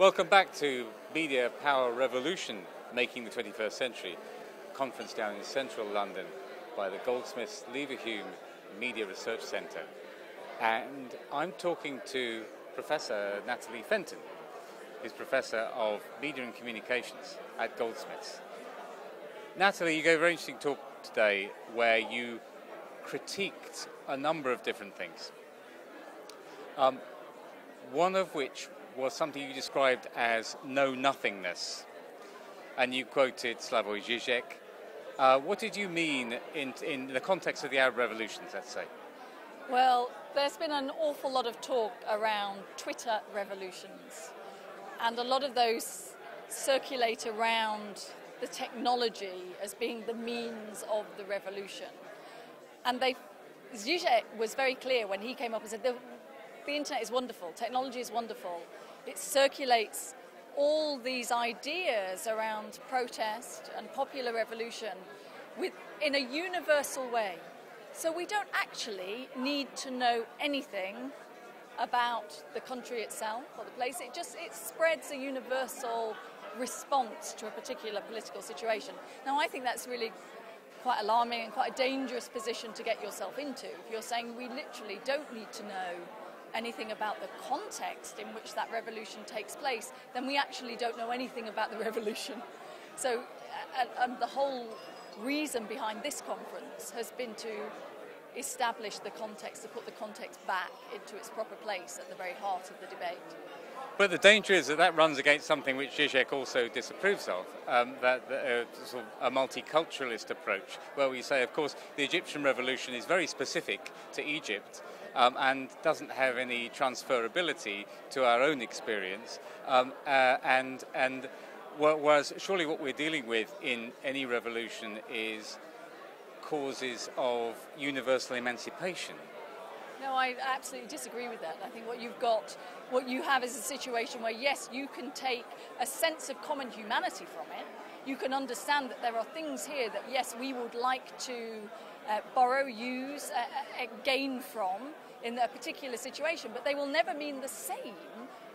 Welcome back to Media Power Revolution, Making the 21st Century, conference down in central London by the Goldsmiths Leverhulme Media Research Centre. And I'm talking to Professor Natalie Fenton, who's Professor of Media and Communications at Goldsmiths. Natalie, you gave a very interesting talk today where you critiqued a number of different things. One of which was something you described as know-nothingness, and you quoted Slavoj Žižek. What did you mean in the context of the Arab revolutions, let's say? Well, there's been an awful lot of talk around Twitter revolutions, and a lot of those circulate around the technology as being the means of the revolution. And Žižek was very clear when he came up and said, the internet is wonderful, technology is wonderful. It circulates all these ideas around protest and popular revolution in a universal way. So we don't actually need to know anything about the country itself or the place. It spreads a universal response to a particular political situation. Now, I think that's really quite alarming and quite a dangerous position to get yourself into. If you're saying we literally don't need to know anything about the context in which that revolution takes place, then we actually don't know anything about the revolution. So and the whole reason behind this conference has been to establish the context, to put the context back into its proper place at the very heart of the debate. But the danger is that runs against something which Žižek also disapproves of, sort of a multiculturalist approach, where we say, of course, the Egyptian revolution is very specific to Egypt, and doesn't have any transferability to our own experience. Whereas surely what we're dealing with in any revolution is causes of universal emancipation. No, I absolutely disagree with that. I think what you have is a situation where, yes, you can take a sense of common humanity from it. You can understand that there are things here that, yes, we would like to borrow, use, gain from in a particular situation, but they will never mean the same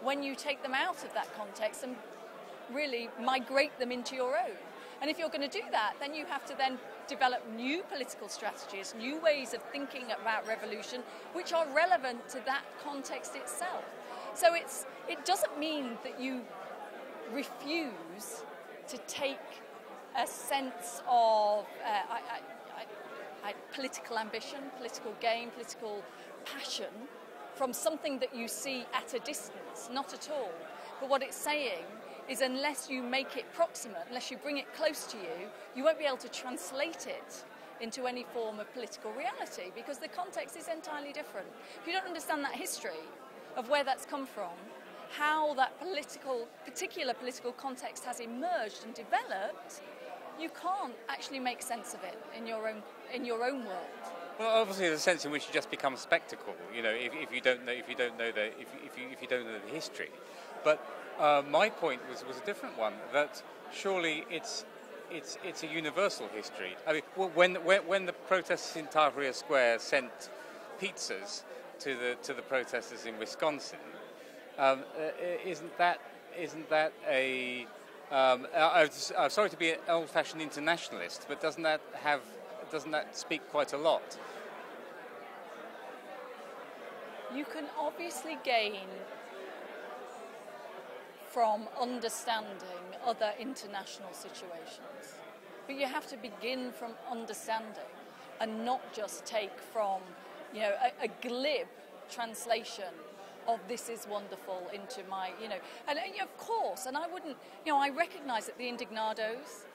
when you take them out of that context and really migrate them into your own. And if you're going to do that, then you have to then develop new political strategies, new ways of thinking about revolution, which are relevant to that context itself. So it doesn't mean that you refuse to take a sense of political ambition, political gain, political passion from something that you see at a distance, not at all. But what it's saying is unless you make it proximate, unless you bring it close to you, you won't be able to translate it into any form of political reality because the context is entirely different. If you don't understand that history of where that's come from, how that particular political context has emerged and developed, you can't actually make sense of it in your own world. Well, obviously, there's a sense in which you just become a spectacle. You know, if you don't know the history. But my point was a different one. That surely it's a universal history. I mean, when the protesters in Tahrir Square sent pizzas to the protesters in Wisconsin, isn't that a I'm sorry to be an old-fashioned internationalist, but doesn't that speak quite a lot? You can obviously gain from understanding other international situations, but you have to begin from understanding and not just take from, a glib translation of this is wonderful into my, and of course, and I wouldn't, I recognise that the Indignados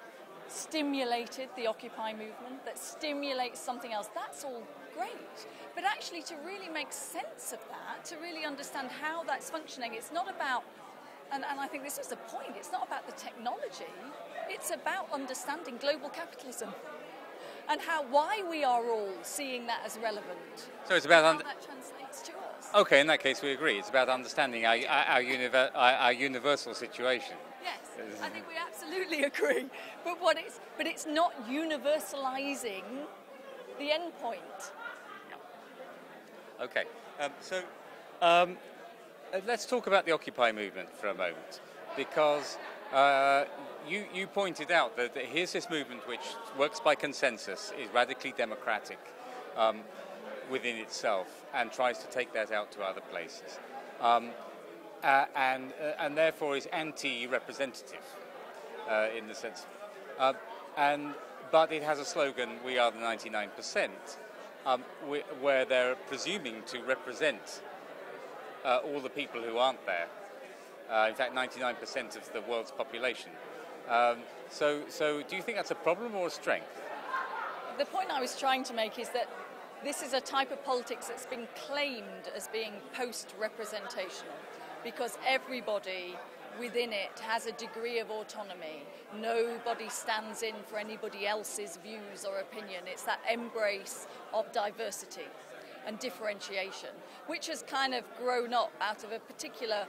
stimulated the Occupy movement, that stimulates something else. That's all great. But actually to really make sense of that, to really understand how that's functioning, it's not about, and I think this is the point, it's not about the technology, it's about understanding global capitalism and why we are all seeing that as relevant. So it's about how that translates to us. Okay, in that case we agree. It's about understanding our universal situation. Yes, I think we absolutely agree. But it's not universalizing the end point. Okay, let's talk about the Occupy movement for a moment, because you pointed out that here's this movement which works by consensus, is radically democratic within itself, and tries to take that out to other places, and therefore is anti-representative in the sense, but it has a slogan, "We are the 99%," where they're presuming to represent all the people who aren't there. In fact, 99% of the world's population. So do you think that's a problem or a strength? The point I was trying to make is that this is a type of politics that's been claimed as being post-representational, because everybody within it has a degree of autonomy. Nobody stands in for anybody else's views or opinion. It's that embrace of diversity and differentiation, which has kind of grown up out of a particular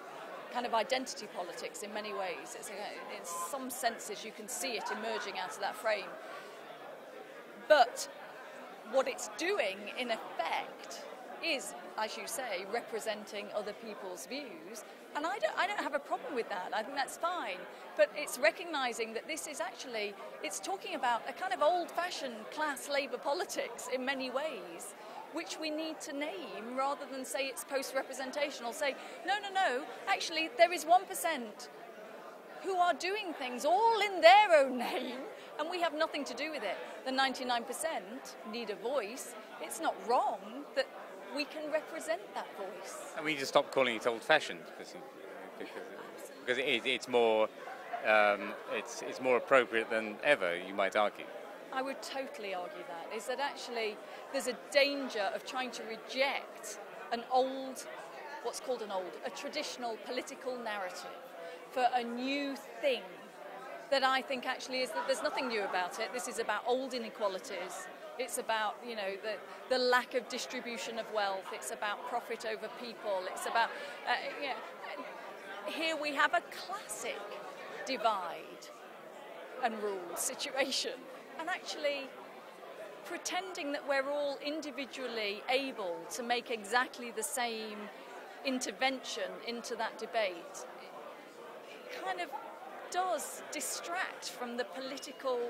kind of identity politics in many ways. In some senses, you can see it emerging out of that frame. But what it's doing, in effect, is, as you say, representing other people's views. And I don't have a problem with that. I think that's fine. But it's recognising that this is actually, it's talking about a kind of old-fashioned class labour politics in many ways, which we need to name rather than say it's post-representational. Say, no, actually there is 1% who are doing things all in their own name, and we have nothing to do with it. The 99% need a voice. It's not wrong that we can represent that voice. And we need to stop calling it old-fashioned, because it's more appropriate than ever, you might argue. I would totally argue that, is that actually there's a danger of trying to reject an old, what's called a traditional political narrative for a new thing that I think actually is that there's nothing new about it. This is about old inequalities. It's about, the lack of distribution of wealth. It's about profit over people. It's about, here we have a classic divide and rule situation. And actually pretending that we're all individually able to make exactly the same intervention into that debate, it kind of does distract from the political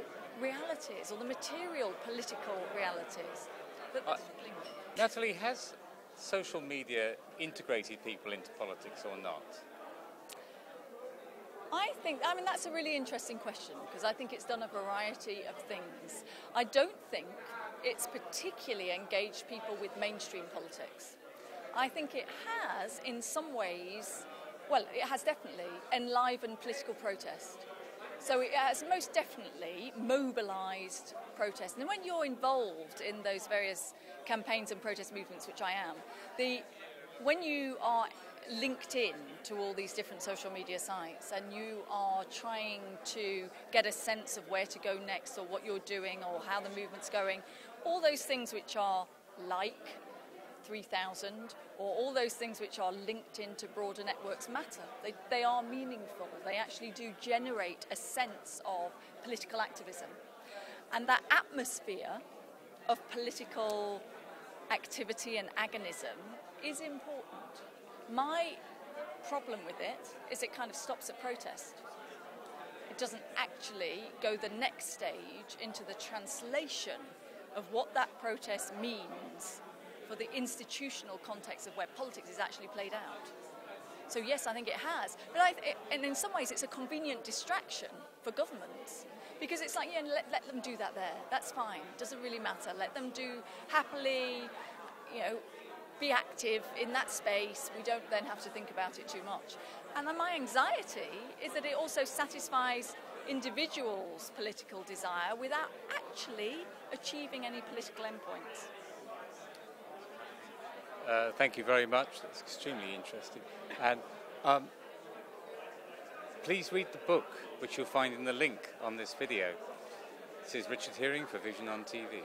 realities or the material political realities that we're dealing with. Natalie, has social media integrated people into politics or not? I mean, that's a really interesting question, because I think it's done a variety of things. I don't think it's particularly engaged people with mainstream politics. I think it has, in some ways, well, it has definitely enlivened political protest. So it has most definitely mobilised protest. And when you're involved in those various campaigns and protest movements, which I am, when you are linked in to all these different social media sites and you are trying to get a sense of where to go next or what you're doing or how the movement's going, all those things which are like 3000 or all those things which are linked into broader networks matter. They are meaningful. They actually do generate a sense of political activism. And that atmosphere of political activity and agonism is important. My problem with it is it kind of stops at protest. It doesn't actually go the next stage into the translation of what that protest means for the institutional context of where politics is actually played out. So yes, I think it has. But and in some ways it's a convenient distraction for governments, because it's like, let them do that there. That's fine. Doesn't really matter. Let them do happily, be active in that space. We don't then have to think about it too much. And then my anxiety is that it also satisfies individuals' political desire without actually achieving any political endpoints. Thank you very much. That's extremely interesting. And please read the book, which you'll find in the link on this video. This is Richard Hearing for Vision on TV.